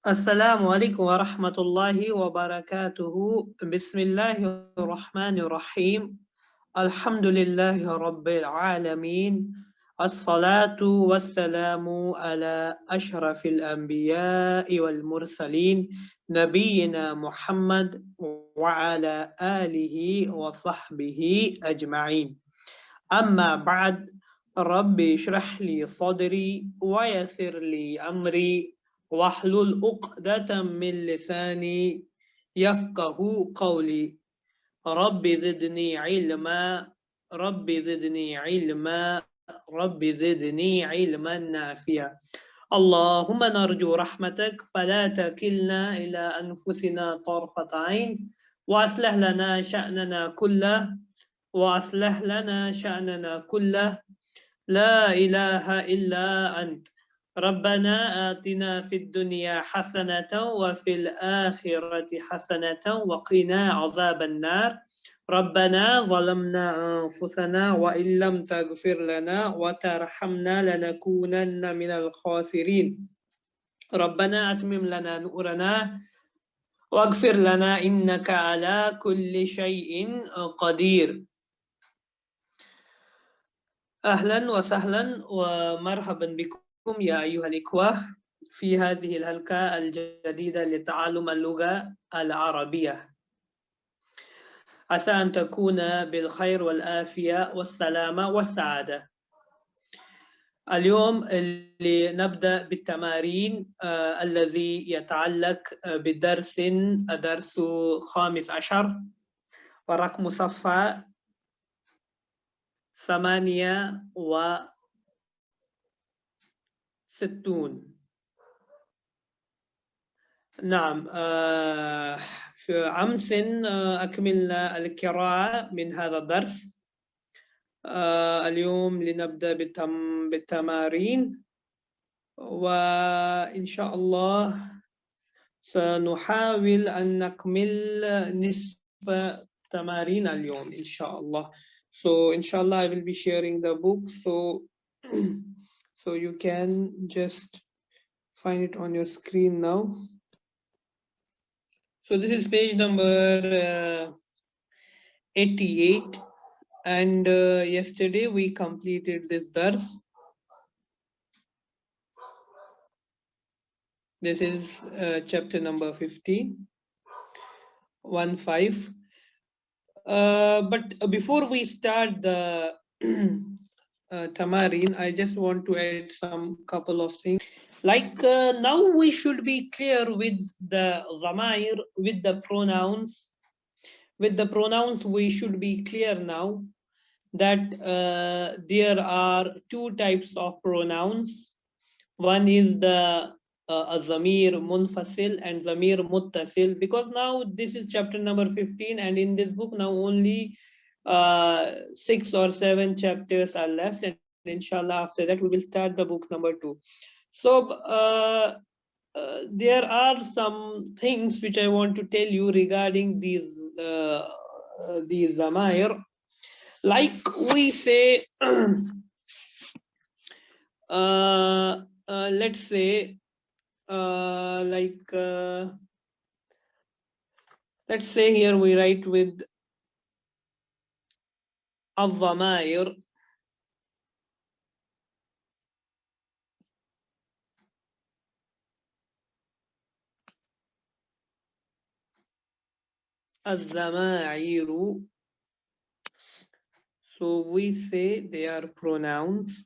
Assalamu alaikum wa rahmatullahi wa barakatuhu. Bismillahir Rahmanir Rahim. Alhamdulillahi Rabbil Alameen. As-salatu was-salamu ala ashrafil anbiya'i wal mursalin. Nabiyyina Muhammad wa ala alihi wa sahbihi ajma'in. Amma ba'd. Rabbi shrah li sadri wa yassir li amri. واحلل عقدة من لساني يفقه قولي رب زدني علما رب زدني علما رب زدني علما نافعا اللهم نرجو رحمتك فلا تكلنا إلى أنفسنا طرفة عين وأصلح لنا شأننا كله وأصلح لنا شأننا كله لا إله إلا أنت ربنا آتنا في الدنيا حسنة وفي الآخرة حسنة وقنا عذاب النار ربنا ظلمنا أنفسنا وإن لم تغفر لنا وترحمنا لنكونن من الخاسرين ربنا أتمم لنا نورنا واغفر لنا إنك على كل شيء قدير أهلا وسهلا ومرحبا بكم يا أيها الإخوة في هذه الحلقة الجديدة لتعلم اللغة العربية. عسى أن تكون بالخير والآفية والسلامة والسعادة. اليوم اللي نبدأ بالتمارين الذي يتعلق بدرس درس 15 ورقم صفحة 68. نعم، في أمس أكملنا القراءة من هذا الدرس. اليوم لنبدأ بالتمارين، وإن شاء الله سنحاول أن نكمل نصف تمارين اليوم إن شاء الله. So inshallah I will be sharing the book, so you can just find it on your screen now. So this is page number 88, and yesterday we completed this dars. This is chapter number 15, 1-5. But before we start the tamarin, I just want to add some couple of things. Like now we should be clear with the zamair, with the pronouns. With the pronouns, we should be clear now that there are two types of pronouns. One is the zamir munfasil and zamir muttasil, because now this is chapter number 15, and in this book now only 6 or 7 chapters are left, and inshallah after that we will start the book number 2. So there are some things which I want to tell you regarding these zamair. Like we say, let's say, let's say here we write with al-dhamair. Al-dhamairu. So we say they are pronouns.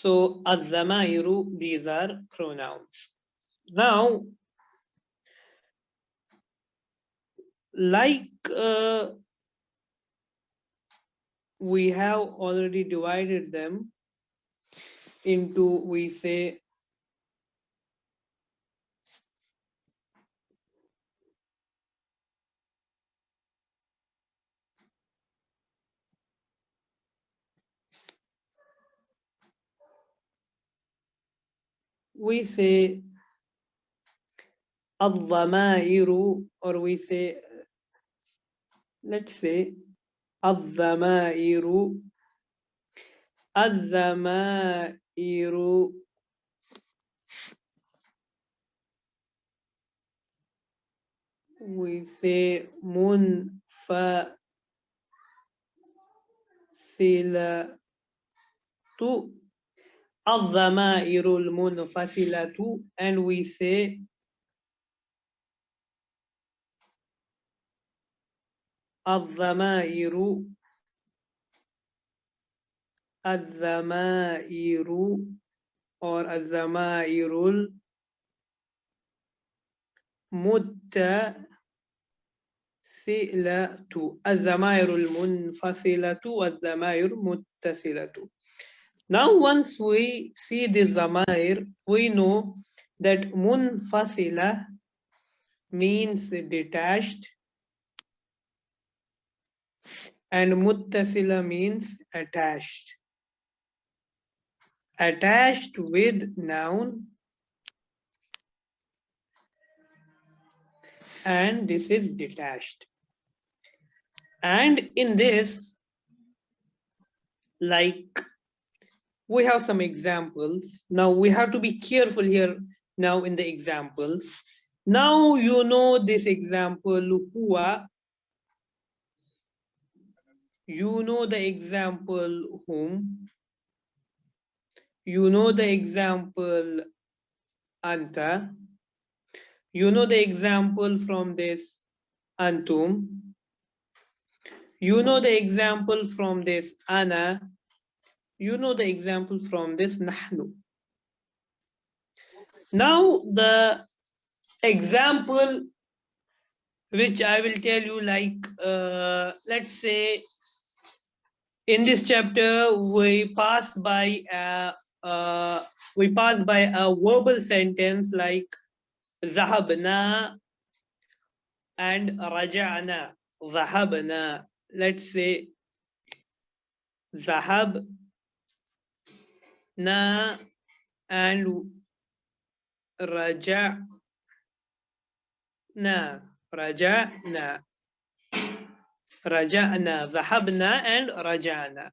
So al-dhamairu, these are pronouns. Now, like we have already divided them into, we say, al-dhamairu, or we say, let's say, al-dhamairu, al-dhamairu, we say munfasilatu. الضمائر المنفصلة, and we say الضمائر or الضمائر المتصلة, الضمائر المنفصلة والضمائر المتصلة. Now once we see this ضمائر, we know that منفصلة means detached and متصلة means attached. Attached with noun, and this is detached. And in this, like, we have some examples. Now we have to be careful here now in the examples. Now you know this example huwa, you know the example whom, you know the example anta, you know the example from this antum, you know the example from this ana, you know the example from this nahnu. Now the example which I will tell you, like, let's say in this chapter we pass by a verbal sentence like zahabna and raja'na. Zahabna, let's say zahabna and raja'na. Raja'na, zahabna and raja'na.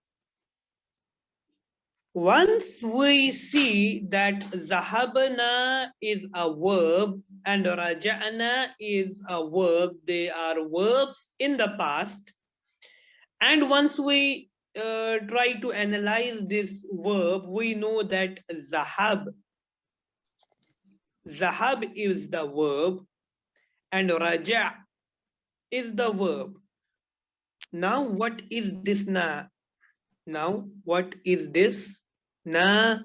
Once we see that zahabna is a verb and raja'na is a verb, they are verbs in the past. And once we try to analyze this verb, we know that zahab is the verb and raja is the verb. Now what is this na? Now what is this? Na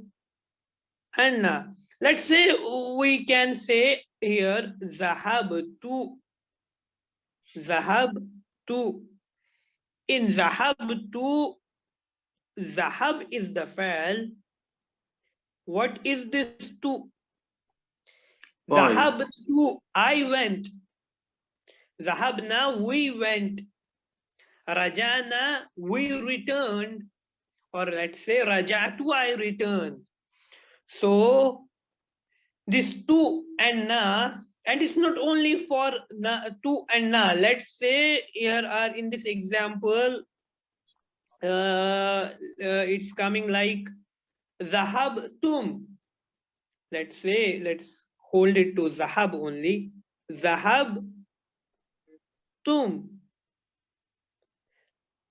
and na. Let's say we can say here zahab tu. In zahab tu, zahab is the fa'al. What is this tu? Zahab tu, I went. Zahabna, we went. Rajana, we returned. Or let's say rajatu, I returned. So this tu and na, and it's not only for na, tu and na. Let's say here are in this example, it's coming like zahab tum. Let's say, let's hold it to zahab only. Zahab tum.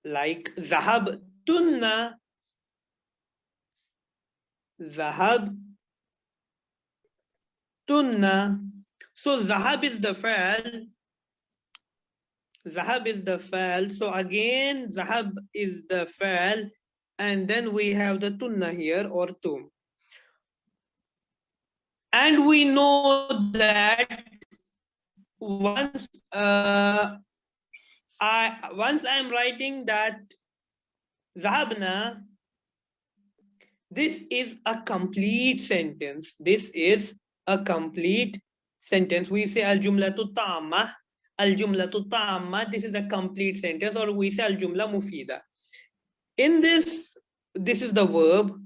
Like zahab tunna. Zahab tunna. So zahab is the fa'al. Zahab is the fa'al. So again, zahab is the fa'al. And then we have the tunna here or tum. And we know that once I'm writing that zahabna, this is a complete sentence. This is a complete sentence. We say al jumlatu tamma. Al jumlatu tamma. This is a complete sentence, or we say al jumla mufida. In this is the verb.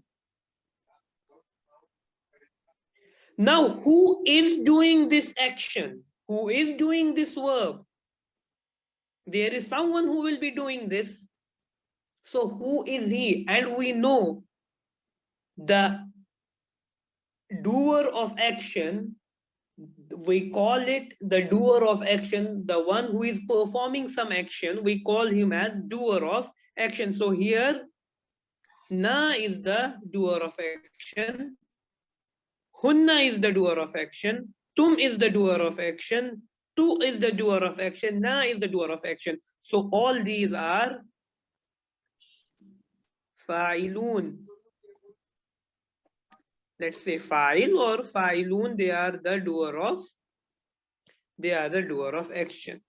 Now, who is doing this action? Who is doing this verb? There is someone who will be doing this. So who is he? And we know the doer of action, we call it the doer of action, the one who is performing some action, we call him as doer of action. So here, na is the doer of action, hunna is the doer of action, tum is the doer of action, tu is the doer of action, na is the doer of action. So all these are fa'ilun. Let's say fa'il or fa'ilun, they are the doer of action.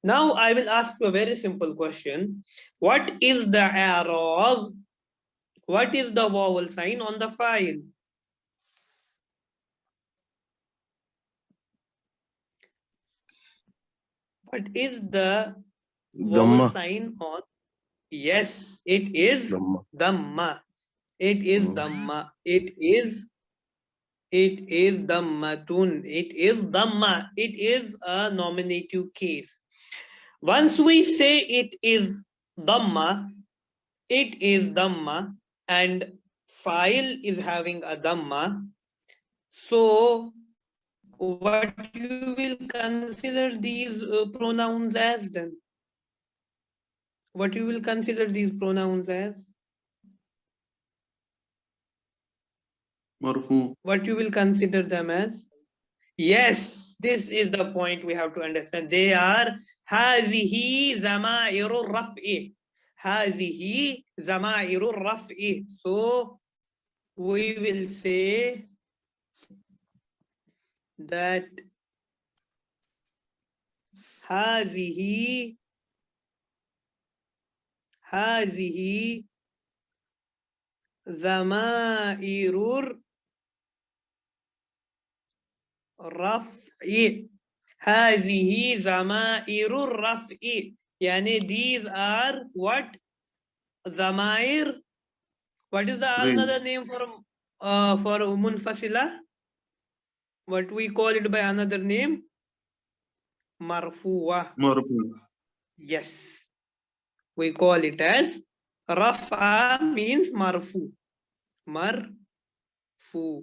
Now I will ask you a very simple question. What is the i'rab? What is the vowel sign on the fa'il? What is the vowel Dhamma. sign on? Yes, it is Dhamma. dhamma. It is dhamma. It is dhammatun. It is dhamma. It is a nominative case. Once we say it is dhamma, and file is having a dhamma, so what you will consider these pronouns as then? What you will consider these pronouns as? Marfu. What you will consider them as? Yes, this is the point we have to understand. They are hazihi zama'irur raf'i. Hazihi zama'irur raf'i. So we will say that hazihi zama'irur raf'i. Hazihi zama'irur raf'i. Yani these are what? Zamair. What is the another name for munfasila? What we call it by another name? Marfuwa. Marfu. Yes. We call it as rafa means marfu. Marfu.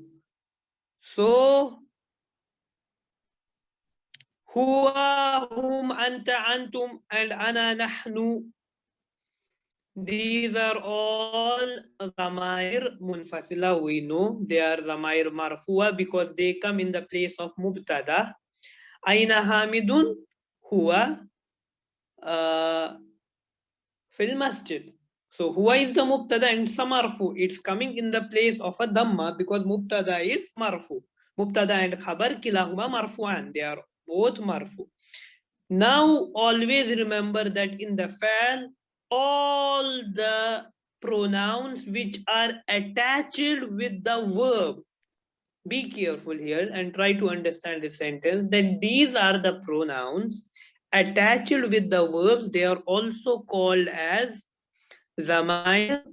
So huwa, hum, anta, antum, and ana, nahnu. These are all zamair munfasila. We know they are zamair marfuwa because they come in the place of mubtada. Aina hamidun huwa fil masjid. So huwa is the mubtada and it's a marfu. It's coming in the place of a dhamma because mubtada is marfu. Mubtada and khabar kilahuma marfu'an. They are both marfu. Now always remember that in the fa'al, all the pronouns which are attached with the verb, be careful here and try to understand this sentence, that these are the pronouns attached with the verbs. They are also called as zamair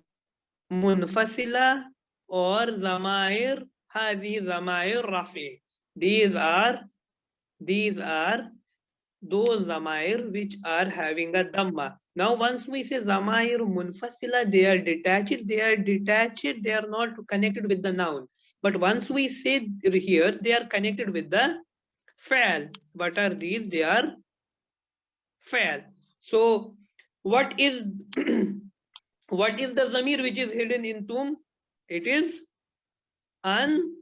munfasila or zamair hazi zamair rafi. These are those zamair which are having a dhamma. Now once we say zamair munfasila, they are detached, they are not connected with the noun. But once we say here, they are connected with the fa'al. What are these? They are fa'al. So what is what is the zamir which is hidden in tum? It is antum.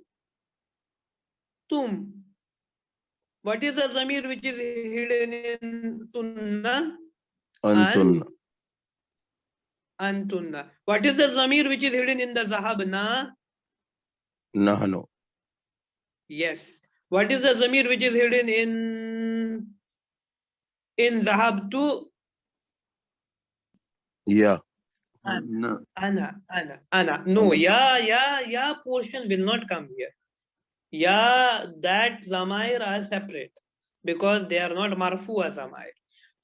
What is the zamir which is hidden in tunna? Antun. Antunna. What is the zamir which is hidden in the zahabna? Nahnu. Yes. What is the zamir which is hidden in zahabtu? Ya. Ana. No, ya portion will not come here. Ya, that zamair are separate because they are not marfu'a zamair.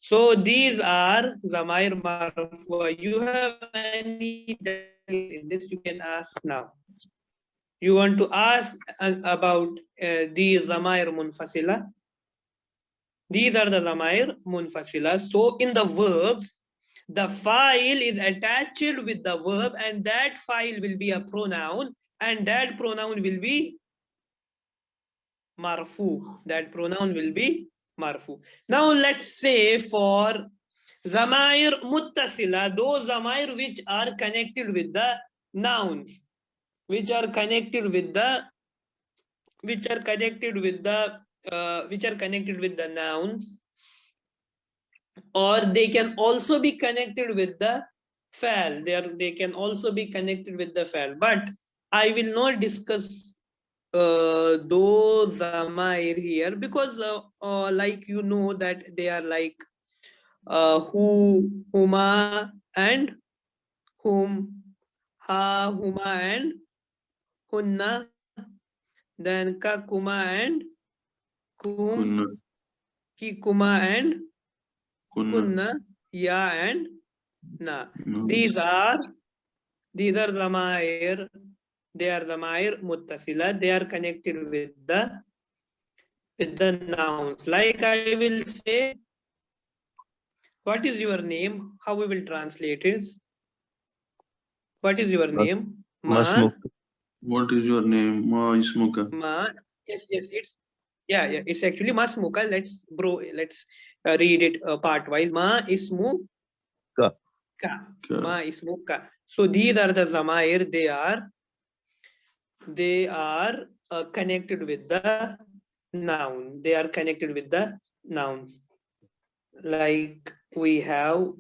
So these are zamair marfu'a. You have any doubt in this? You can ask now. You want to ask about these zamair munfasila? These are the zamair munfasila. So in the verbs, the file is attached with the verb and that file will be a pronoun and that pronoun will be marfu. That pronoun will be marfu. Now let's say for zamair muttasila, those zamair which are connected with the nouns, which are connected with the which are connected with the nouns, or they can also be connected with the fal. They can also be connected with the fal, but I will not discuss those zamair here, because like you know that they are like who, huma, and whom, ha, huma, and hunna, then ka, kuma, and kum, Kunna. ki, kuma, and Kunna. kunna, ya, and na. No. These are zamair. They are zamair muttasila. They are connected with the nouns. Like I will say, what is your name? How we will translate it? What is your name? Ma. Masmuk. What is your name? Ma ismuka. Ma. Yes, it's it's actually masmuka. Let's read it part-wise. Ma ismu Ka. ka. Ka. Ma ismu ka. So these are the zamair. They are connected with the noun. They are connected with the nouns. Like we have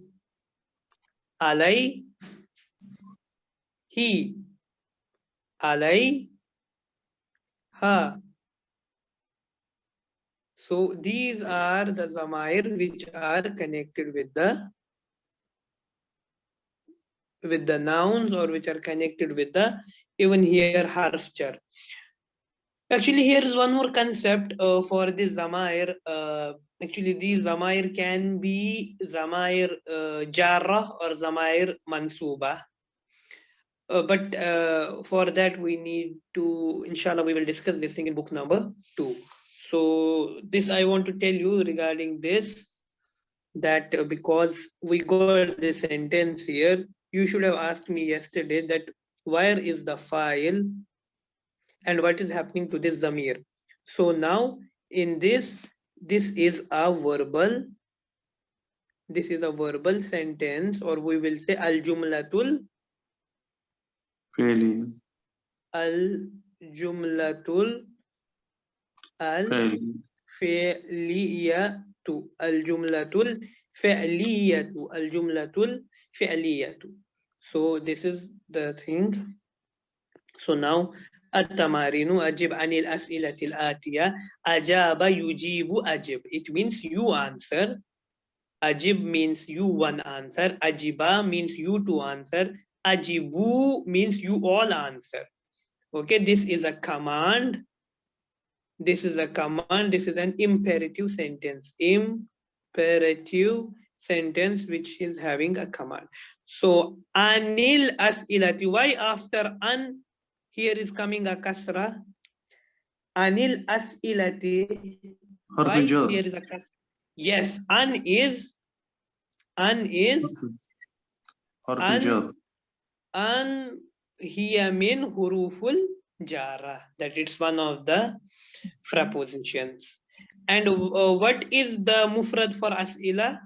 alai, he, alai, ha. So these are the zamair which are connected with the nouns, or which are connected with the, even here, harf jar. Actually, here is one more concept for this zamair. Actually, these zamair can be zamair jarrah or zamair mansuba. But for that we need to, inshallah, we will discuss this thing in book number 2. So this I want to tell you regarding this, that because we got this sentence here, you should have asked me yesterday that where is the file and what is happening to this zamir. So now in this is a verbal sentence, or we will say al jumlatul Faili. al jumlatul al Faili. fi'liyatu, al jumlatul fi'liyatu, al jumlatul fi'liyatu. So this is the thing. So now التمارين أجب عن الأسئلة الآتية. أجاب يجيب أجب. It means you answer. Ajib means you one answer. Ajiba means you two answer. Ajibu means you all answer. Okay, this is a command. This is an imperative sentence. Imperative sentence which is having a command. So anil as'ilati. Why after an here is coming a kasra? Anil as'ilati. Why Harfi jar. here is a kasra? Yes, an is Harfi jar. an hiya min huruful jara. That it's one of the prepositions. And what is the mufrad for as'ila?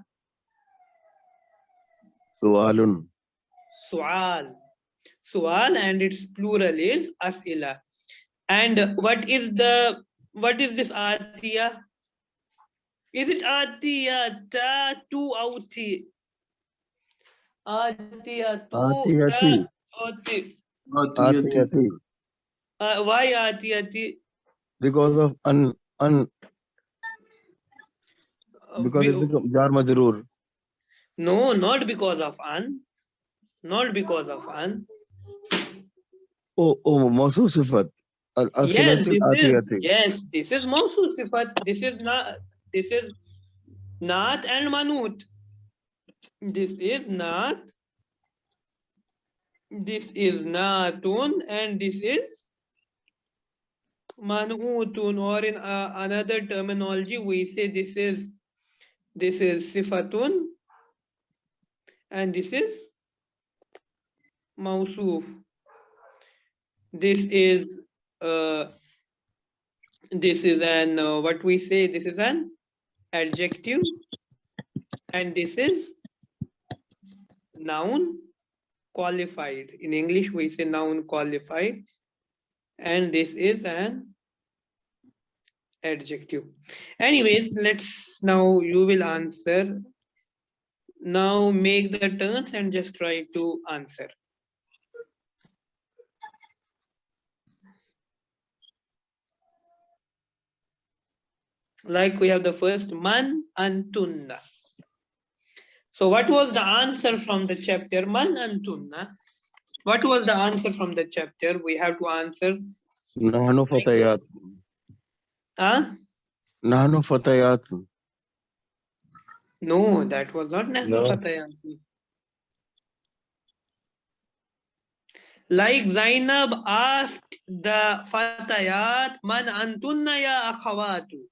Su'alun. Su'al. Su'al, and its plural is as'ila. And what is this atiya? Is it atiya ta tu auti? Atiya tu Atiyati. ta ati. Atiyati. Atiyati. Why atiyati? Because of an because it becomes jar majroor. No, not because of an. Not because of an. Oh, mawsu sifat. Yes, Al-asilati atiyati. this is mawsu sifat. This is not and manut. This is not. This is natun, and this is manutun, or in another terminology we say this is sifatun, and this is mawsuf. this is an what we say, this is an adjective, and this is noun qualified. In English we say noun qualified, and this is an adjective. Anyways, let's now you will answer. Now make the turns and just try to answer. Like we have the first man antunna. So what was the answer from the chapter man antunna? What was the answer from the chapter? We have to answer. Nahnu fatayat. Huh? Nahnu fatayat. No, that was not nahnu fatayat. Like Zainab asked the fatayat, man antunna ya akhawatu.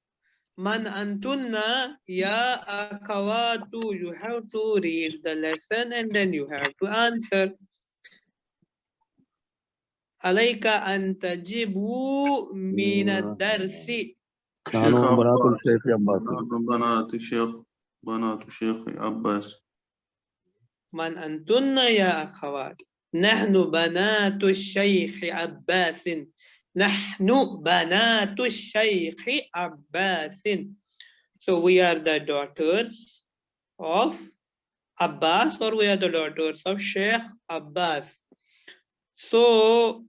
Man antunna ya akhawatu. You have to read the lesson and then you have to answer. Alayka an tajibu min ad-darsi. Nahnu banatul Shaykh Abbas. بنات الشيخ عباس. Man antunna ya akhawat. Nahnu banatu Shaykh Abbas. Nahnu banatu Shaykh Abbas. So we are the daughters of Abbas, or we are the daughters of Sheikh Abbas. So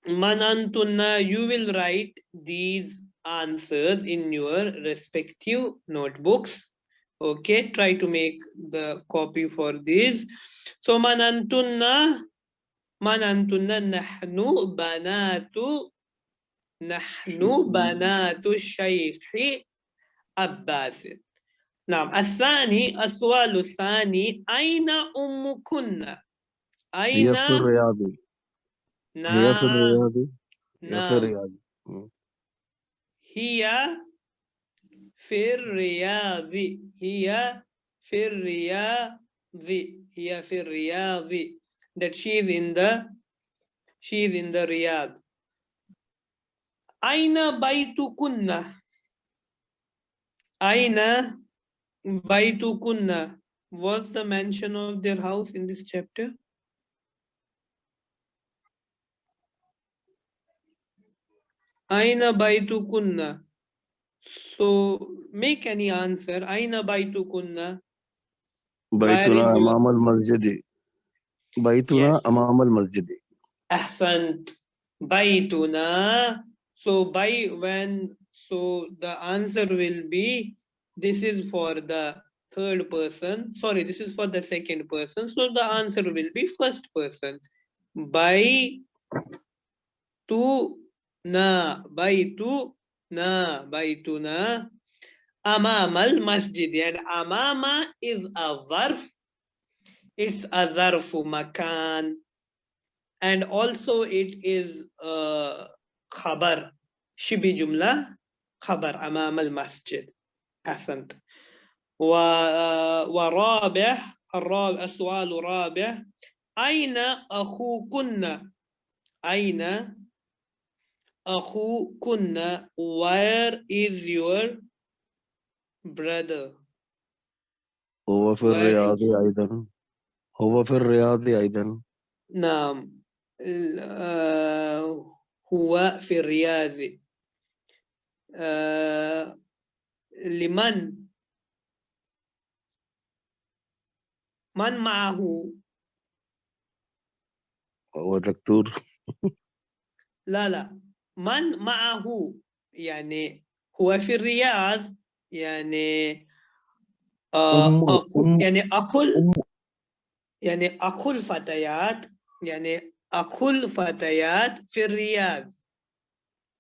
Manantunna, you will write these answers in your respective notebooks. Okay, try to make the copy for this. So Manantunna nahnu banatu Shaykh Abbas. نعم الثاني السؤال الثاني أين أمكن؟ أين؟ هي في الرياض. هي في الرياض. هي في الرياض. هي في الرياض. هي في الرياض. هي في الرياض. That she is in the Riyadh. أين بيتكن؟ أين بيتكن? What's the mention of their house in this chapter? Aina baitukunna. So make any answer. Aina baitukunna. Baituna amam al-masjid. Baituna amam al-masjid. Ahsant. Baituna. So the answer will be, this is for the third person. Sorry, this is for the second person. So the answer will be first person. Baituna. Baituna amamal masjid, and amama is a zarf. It's a zarfu makan, and also it is a khabar, shibi jumla khabar amamal masjid. Ahsant. ورابع السؤال الرابع أين أخوكن؟ أين أخوكن? Where is your brother? هو في الرياض أيضا. هو في الرياض أيضا. نعم هو في الرياض. لمن؟ من معه؟ هو دكتور. لا من معه يعني هو في الرياض، يعني يعني أكل فتيات، يعني أكل فتيات في الرياض،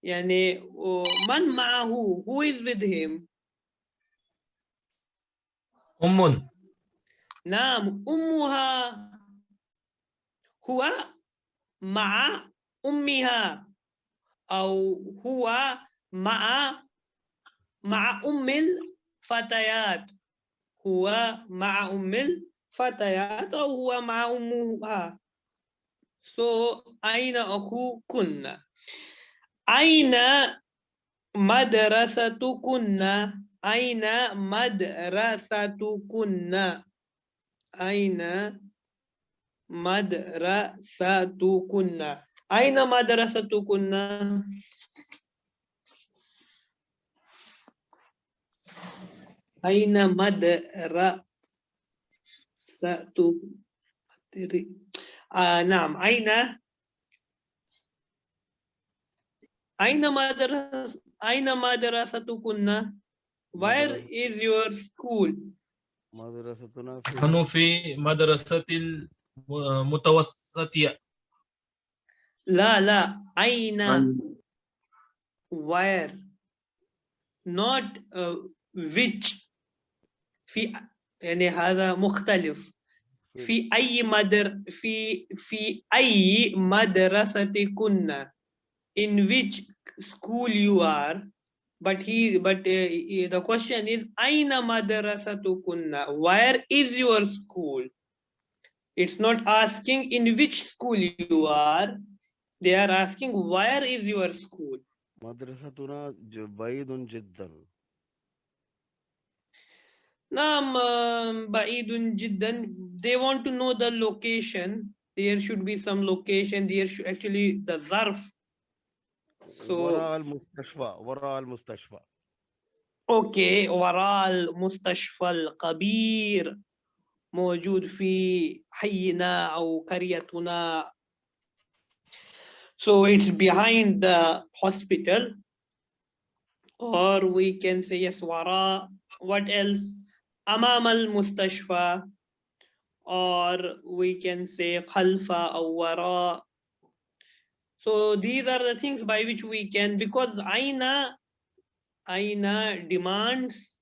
يعني من معه؟ who is with him؟ نعم أمها. هو مع أمها، أو هو مع أم الفتيات. هو مع أم الفتيات، أو هو مع أمها. So aina akhukunna. Aina madrasatukunna. Aina madrasatukunna. Aina madrasatukunna. Aina madrasatukunna. Aina madrasatukunna. نعم أين مدرستكن? Where is your school? مدرستنا نحن في مدرسة المتوسطية. لا أين And where not which في يعني هذا مختلف في أي مدرستكن in which school you are but the question is أين مدرستكن? Where is your school? It's not asking in which school you are. They are asking where is your school? مدرستنا بعيد جدا. نعم بعيد جدا. They want to know the location. There should be some location. There should actually the ظرف. So وراء المستشفى. وراء المستشفى. اوكي وراء المستشفى الكبير موجود في حينا او قريتنا. So it's behind the hospital, or we can say yes وراء. What else? أمام المستشفى, or we can say خلف أو وراء. So these are the things by which we can, because aina demands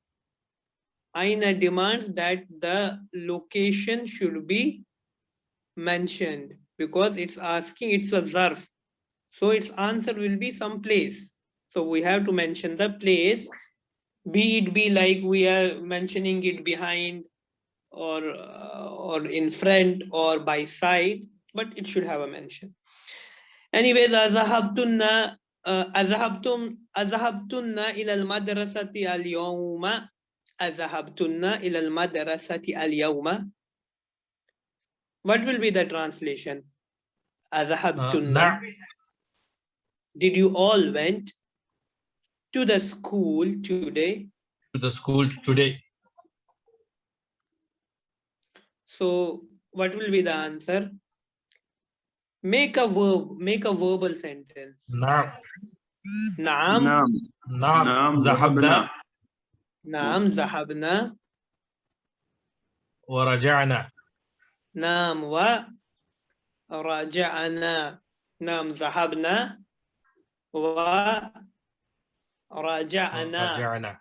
that the location should be mentioned, because it's asking, it's a zarf, so its answer will be some place. So we have to mention the place, be it be like we are mentioning it behind or in front or by side, but it should have a mention. Anyways, أذهبتن إلى المدرسة اليوم. أذهبتن إلى المدرسة اليوم. What will be the translation? أذهبتن. نعم. Did you all went to the school today? To the school today. So what will be the answer? Make a verbal sentence. نعم. نعم. نعم. نعم. نعم ذهبنا. نعم ذهبنا. ورجعنا. نعم ورجعنا. نعم ذهبنا ورجعنا.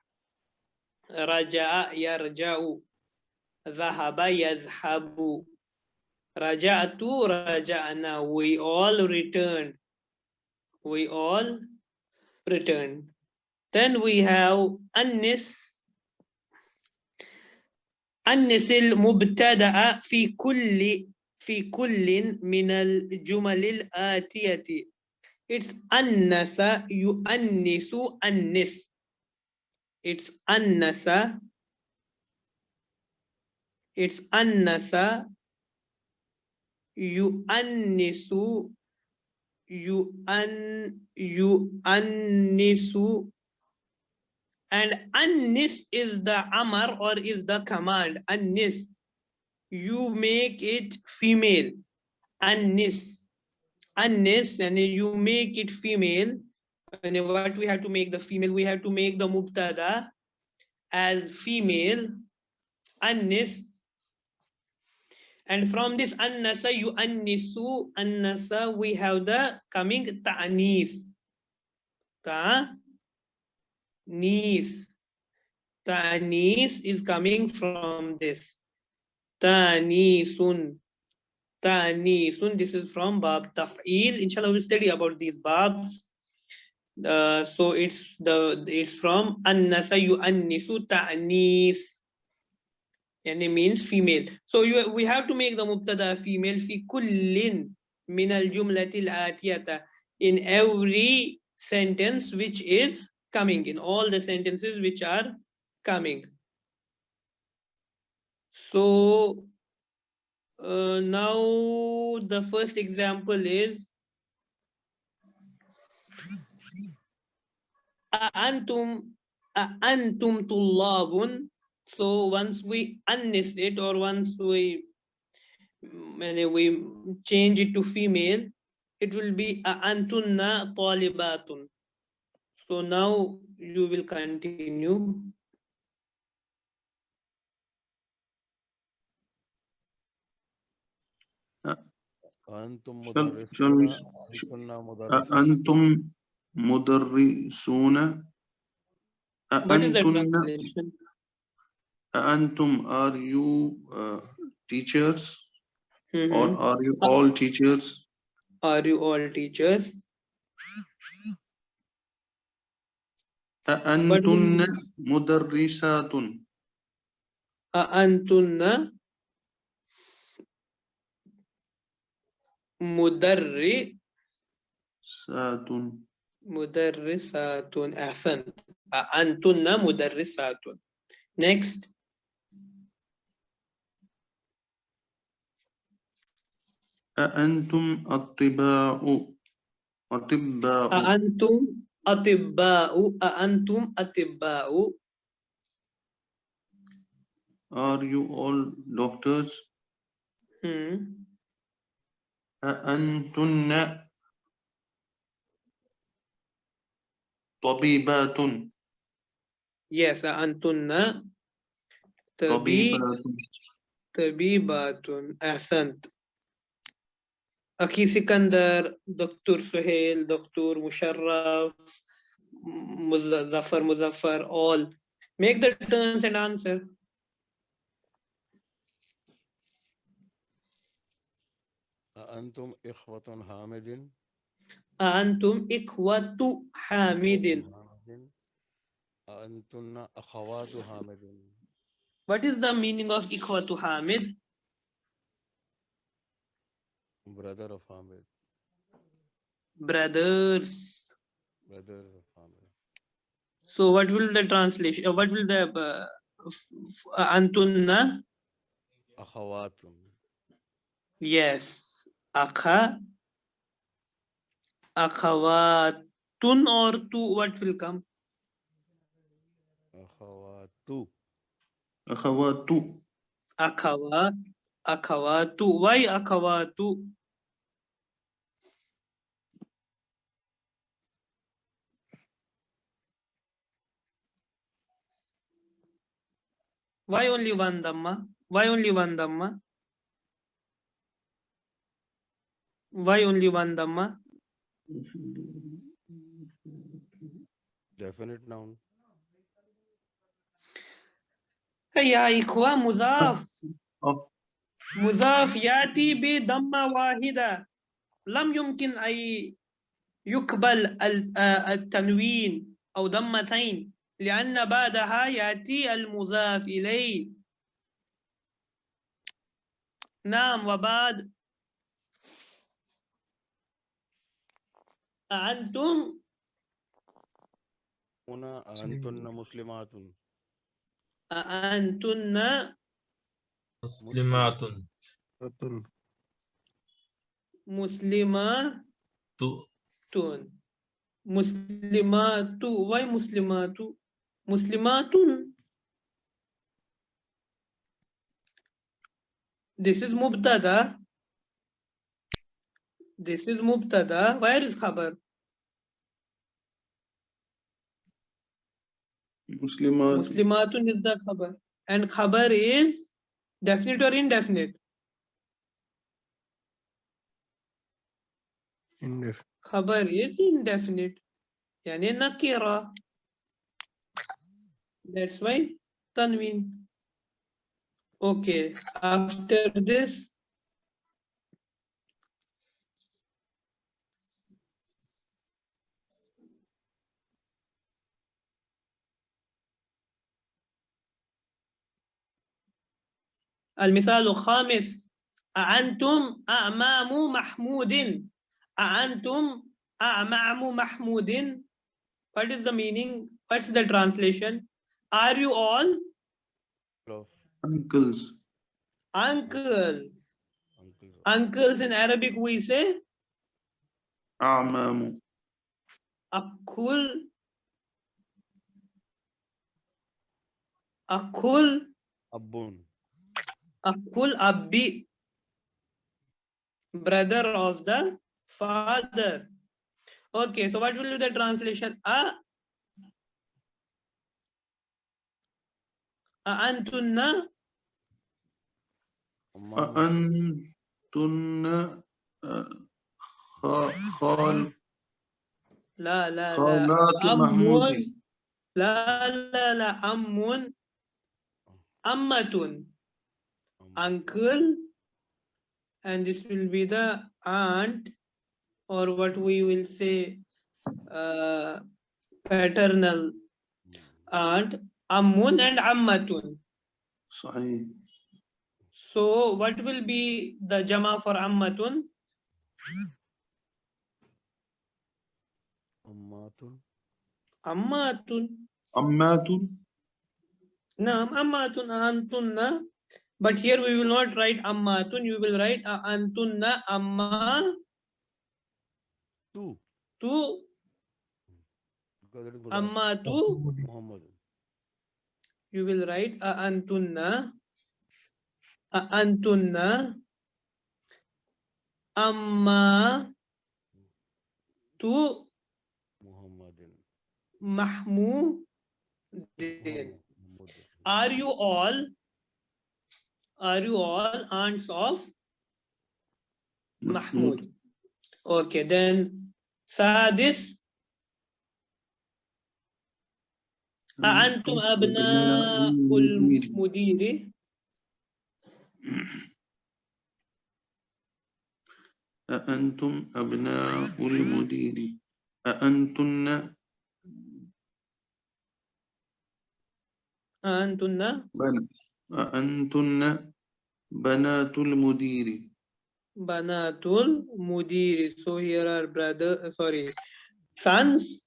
رجع يرجع. ذهب يذهب. رجعت رجعنا. We all returned. We all returned. Then we have أنس المبتدأ في كل من الجمل الآتية. It's أنس يؤنس أنس. It's أنس يؤنس يؤنس. And annis is the amar or is the command. Annis, you make it female. Annis, and you make it female. And what we have to make the female? We have to make the mubtada as female. Annis. And from this annasa yu'annisu, annasa, we have the coming ta'anis. Ta'anis is coming from this. Ta'anisun. This is from Bab Taf'il. Inshallah, we'll study about these Babs. So it's from Annasa yu'annisu ta'anis. And it means female. So we have to make the mubtada female fi kullin. min al-jumlatil atiyata, in every sentence which is coming, in all the sentences which are coming. So now the first example is antum tullabun. So once we unnist it, or once we change it to female, it will be antunna talibatun. So now you will continue. أنتم Shall مدرسون we? أنتن مدرسات. أنتم مدرسون. What is the أأنتن translation? أأنتم, are you teachers, or Mhm. are you all teachers? Are you all teachers? What أأنتن will مدرسات. antunna mudarrisatun. Ahsant. Antunna mudarrisatun. Next. أأنتم أطباء. Antum atibba'u. Antum atibba'u. Are you all doctors? أأنتن طبيبات. Yes, antunna طبيبات. tabibatun. Ahsant. Akhi Sikandar, Dr. Suhail, Dr. Musharraf, Muzaffar, all. Make the turns and answer. أأنتم إخوة حامد. أأنتم إخوة حامد. أأنتن أخوات حامد. What is the meaning of إخوة حامد? Brother of Hamid. Brothers. Brothers of Hamid. So what will the translation? What will the Antunna? أخواتم. Yes. Akha. Akhawatun, or tu, what will come? أخواتو. أخوات. Akhawa. Akhawatu. Why akhawatu? Why only one dhamma? Why only one dhamma? Why only one dhamma? Definite noun. Ya ikhwa mudaf. أه. مضاف ياتي بضمه واحده لم يمكن ان يقبل التنوين او ضمتين لان بعدها ياتي المضاف اليه. نعم. وبعد أنتم هنا أنتن مسلمات. أنتن مسلمات. مسلمات. مسلمات. why مسلمات؟ مسلمات. this is مبتدا. this is مبتدا. where is خبر؟ مسلمات. مسلمات is the khabar, and khabar is definite or indefinite? Indefinite. Khabar is indefinite, yani nakira. That's why tanween. Okay, after this المثال الخامس أأنتم أعمام محمود. أأنتم أعمام محمود. What is the meaning? What's the translation? Are you all uncles. uncles? Uncles in Arabic we say أعمام. akul. Akul. Akul abbi. Brother of the father. Okay, so what will be the translation? Antunna. أأنتن خال لا لا لا خالات محمود. أم. لا لا لا أم. أمة. Uncle, and this will be the aunt, or what we will say paternal aunt. Ammun and Ammatun. صحيح. So what will be the jama for Ammatun? Ammatun. أمات. Naam, Ammatun, Antunna. But here we will not write Ammatun, you will write Antunna Amma tu Ammatu. You will write Antunna Amma tu Mahmudin. Are you all aunts of Mahmud? Okay, then Sadis. أأنتم أبناء المدير. أأنتم أبناء المدير. أأنتن بنات المدير. Banatul Mudiri. So here are sons.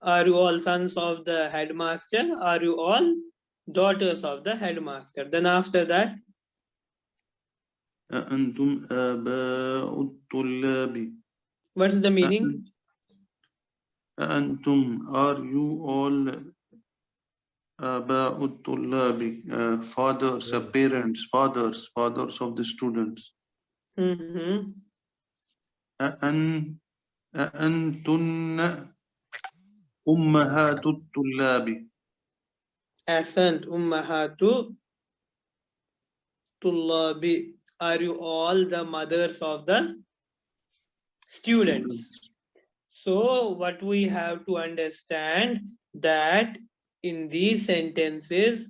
Are you all sons of the headmaster? Are you all daughters of the headmaster? Then after that, أأنتم آباء الطلاب. what's the meaning? أأنتم are you all آباء الطلاب, fathers, parents, fathers of the students. أأنتن أمهات الطلاب. Asant Ummahatu Tullabi. Are you all the mothers of the students? So what we have to understand that in these sentences,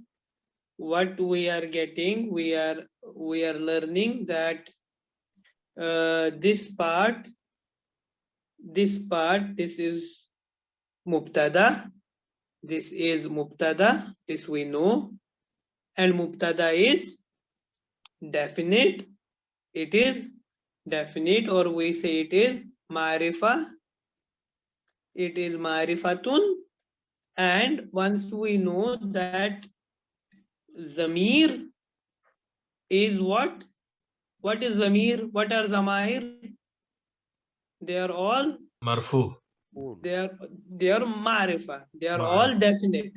what we are getting, we are learning that this part, this is mubtada, this is mubtada, this we know, and mubtada is definite. It is definite, or we say it is ma'rifa. It is ma'rifatun, and once we know that zamir is what? What is zamir? What are zamair? They are all Marfu. they are ma'rifa. They are all Ma'rifa. definite.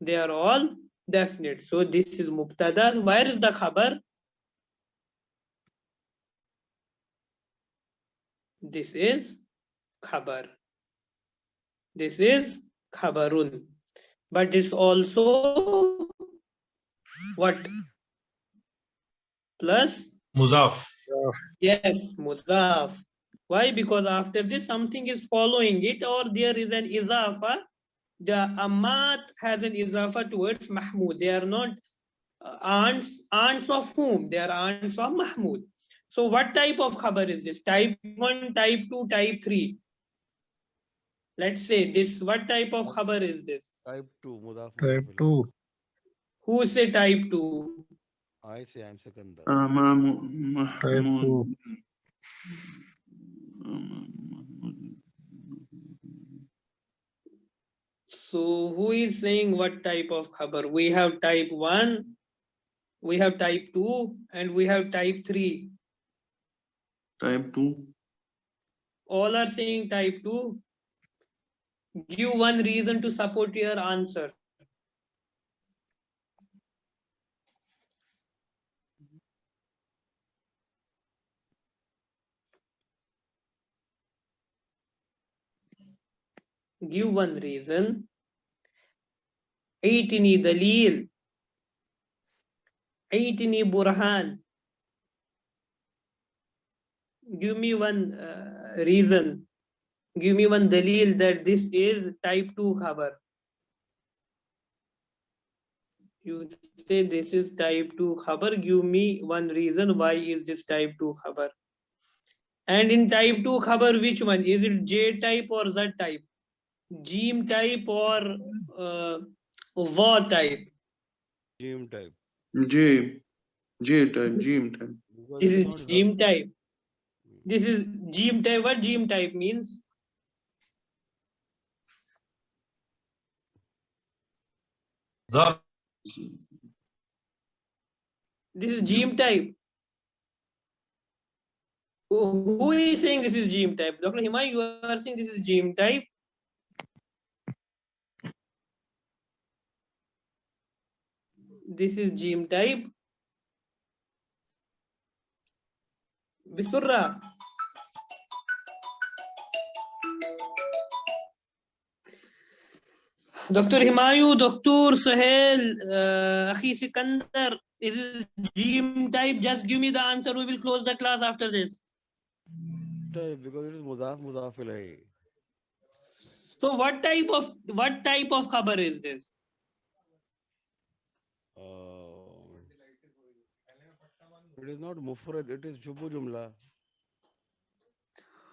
They are all definite. So this is mubtada. Where is the khabar? This is khabar. This is khabarun. But it's also what? Plus? Muzaf. Yes, muzaf. Why? Because after this something is following it, or there is an izafa. The amat has an izafa towards Mahmud. They are not aunts of whom? They are aunts of Mahmud. So what type of khabar is this? Type 1, type 2, type 3. Let's say this. What type of khabar is this? Type 2. Type 2. Who say type 2? I say I'm Sikandar. Mahmud. 2. So who is saying what type of khabar? We have type 1, we have type 2, and we have type 3. Type 2. All are saying type 2. Give one reason to support your answer. Give one reason. Aitini dalil. Aitini burhan. Give me one reason. Give me one dalil that this is type 2 khabar. You say this is type 2 khabar. Give me one reason why is this type 2 khabar. And in type 2 khabar, which one? Is it J type or Z type? Jim type or Va type? Jim type. J. J type. Jim type. Because This it is is not Jim type. This is Jim type. What Jim type means? ظرف. This is Jim type. Who is saying this is Jim type? Dr. Hima, you are saying this is Jim type. This is Jim type. Bisurra. Dr. Himayu, Dr. Sahel, Akhi Sikandar, is it Jim type? Just give me the answer. We will close the class after this. type because it is mudaf ilayhi. So what type of khabar is this? It is not mufrad, it is shubu jumla.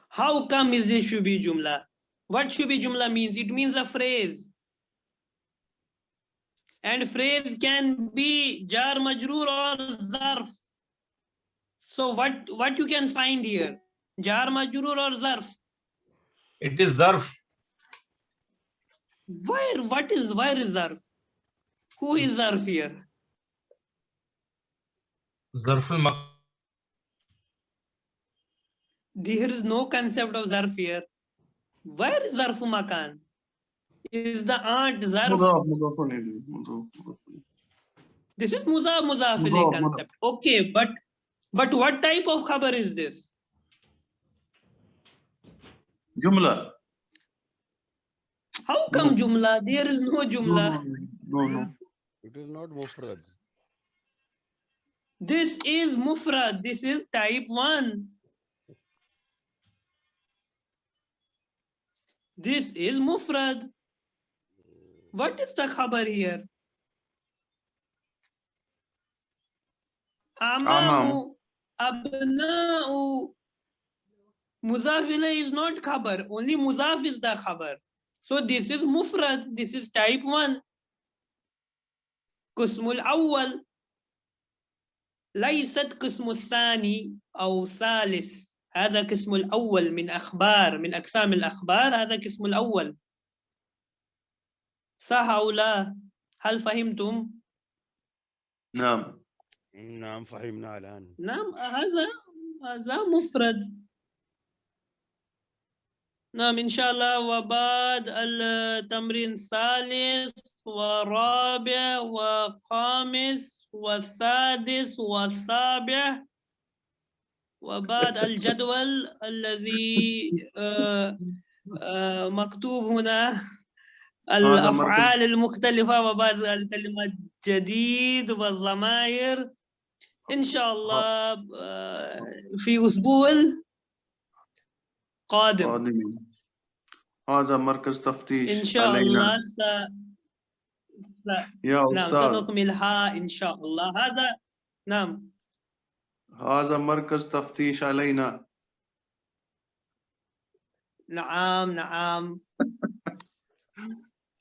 How come is this shubi jumla? What shubi jumla means? It means a phrase. And phrase can be jar majroor or zarf. So what you can find here? Jar majroor or zarf? It is ظرف. Where is zarf? Who is zarf here? ظرف المكان. There is no concept of zarf here. Where is zarf makan? Is the aunt zarf? Mudaf alayhi. Mudaf. This is muzaf Mudaf. concept. Okay, but what type of khabar is this? Jumla. How come jumla? There is no jumla. No. It is not mufrad. This is mufrad. This is type 1. This is mufrad. What is the khabar here? Amamu, abna'u. Muzaf ilayhi is not khabar. Only muzaf is the khabar. So this is mufrad. This is type 1. قسم الأول ليست قسم الثاني أو ثالث. هذا قسم الأول من أقسام الأخبار. هذا قسم الأول. صح أو لا؟ هل فهمتم؟ نعم. نعم فهمنا الآن. نعم هذا مفرد. نعم إن شاء الله. وبعد التمرين الثالث والرابع والخامس والسادس والسابع وبعد الجدول الذي مكتوب هنا الأفعال المختلفة وبعض الكلمات جديد والضمائر إن شاء الله في أسبوع قادم. هذا مركز تفتيش إن شاء الله يا نعم أستاذ. سنكملها إن شاء الله. هذا نعم. هذا مركز تفتيش علينا. نعم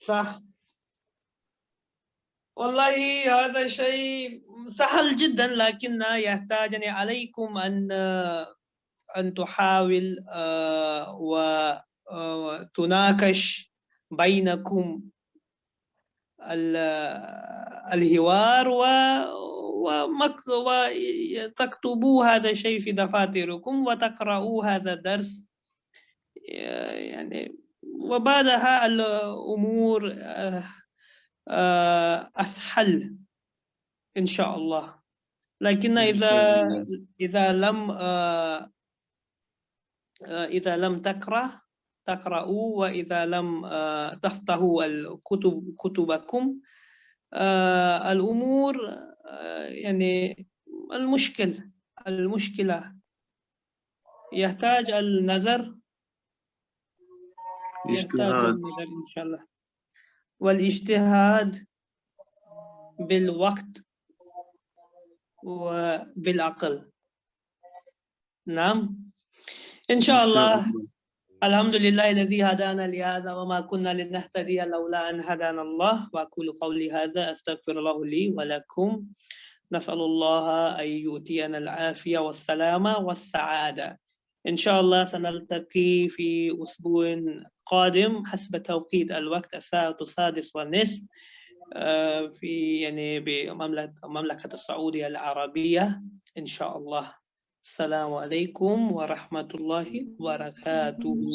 صح والله. هذا شيء سهل جدا، لكن يحتاج يعني عليكم أن تحاول وتناقش بينكم الحوار وتكتبوا هذا الشيء في دفاتركم وتقرأوا هذا الدرس يعني، وبعدها الأمور أسهل إن شاء الله. لكن إن شاء الله. إذا لم تقرأوا وإذا لم تفتحوا كتبكم الأمور يعني المشكلة يحتاج النظر، اجتهاد. إن شاء الله، والاجتهاد بالوقت وبالعقل. نعم إن شاء الله. الحمد لله الذي هدانا لهذا وما كنا لنهتدي لولا أن هدانا الله. وأقول قولي هذا أستغفر الله لي ولكم. نسأل الله أن يؤتينا العافية والسلامة والسعادة. إن شاء الله سنلتقي في أسبوع قادم حسب توقيت الوقت الساعة 6:30 في يعني بمملكة السعودية العربية إن شاء الله. السلام عليكم ورحمة الله وبركاته.